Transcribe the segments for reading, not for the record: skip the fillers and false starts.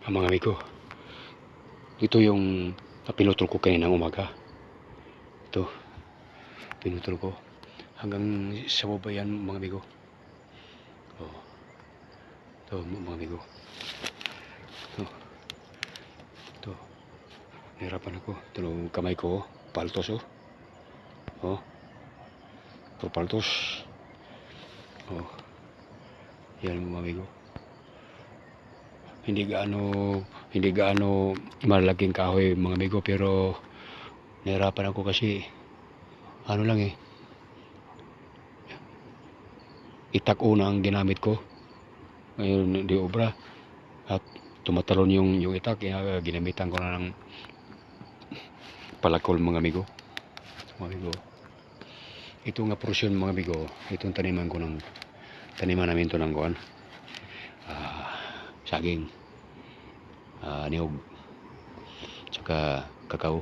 Mga amigo, ito yung pinutol ko kaninang umaga. Ito, pinutol ko hanggang sa baba yan mga amigo. Oh, ito mga amigo. Ito, nahirapan ako. Ito yung kamay ko, paltos oh. Oh, ito paltos. Oh, yan mga amigo. Hindi gaano malaking kahoy mga amigo, pero nahirapan ako kasi ano lang itak una ang ginamit ko. Ngayon di obra at tumatalon yung itak, kaya ginamitan ko na ng palakol mga amigo. Ito nga portion mga amigo, itong taniman namin to ng kuan, saging, niyog, tsaka kakao.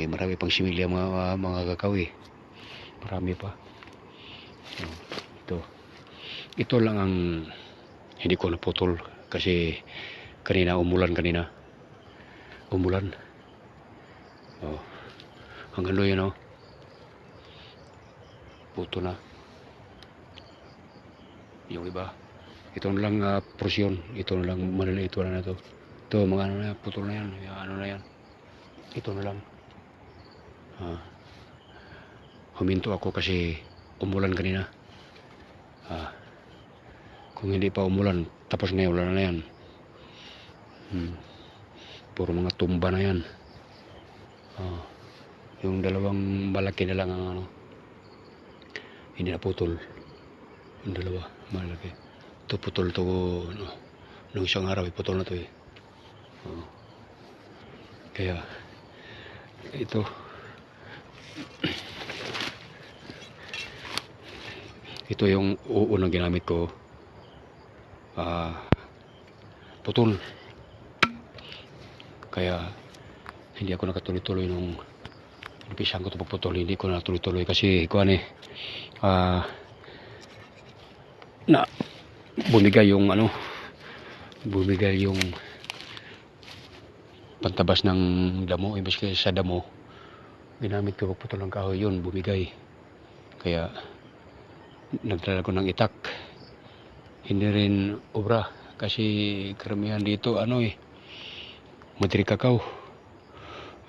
Marami pang similya mga kakao marami pa. Ito lang ang hindi ko naputol kasi umulan. Hanggang doon yan puto na yung iba. Ito na lang porsyon, ito na lang maliliit, wala na to. Ito mga ano na, putol na yan, ano na yan. Ito na lang. Huminto ako kasi umulan kanina. Kung hindi pa umulan, tapos na wala na yan. Puro mga tumba na yan. Yung dalawang malaki na lang ang hindi na putol. Yung dalawa malaki. Ito putol to nung isang araw putol na to kaya ito yung unang ginamit ko, putol, kaya hindi ako nakatuloy-tuloy nung umpisahan ko ito pagputol. Hindi ko natuloy-tuloy kasi na bumigay yung pantabas ng damo. Imbes kasi sa damo ginamit ko pagputol ng kahoy, yun bumigay, kaya nagdala ko ng itak. Hindi rin obra kasi karamihan dito madiri kakao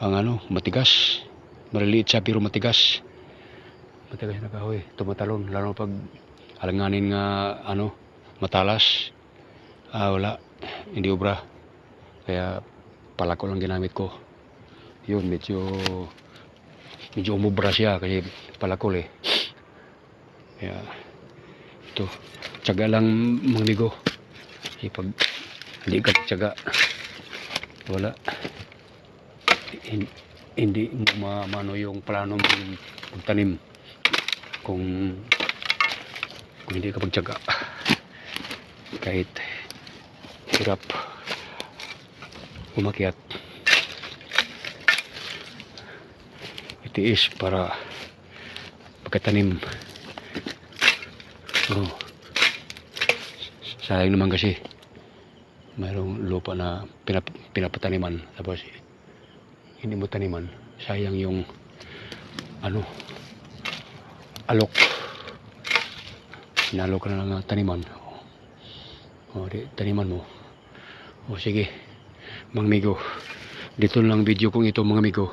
ang matigas, maliliit siya pero matigas na kahoy, tumatalon lalo pag alanganin nga matalas. Wala, hindi obra, kaya palako lang ginamit ko. Yun, medyo umubra siya kasi palakol kaya ito, tiyaga lang mga amigo. Pag hindi ka tiyaga, wala, hindi mo maano yung plano mong magtanim kung hindi ka pagtiyaga. Kahit hirap umakyat, itiis para pagkatanim. Sayang naman kasi mayroong lupa na pinapataniman, tapos hindi mo taniman, sayang yung alok. Inalok ka na lang taniman. Taniman mo. Sige mga amigo, dito lang video kong ito mga amigo.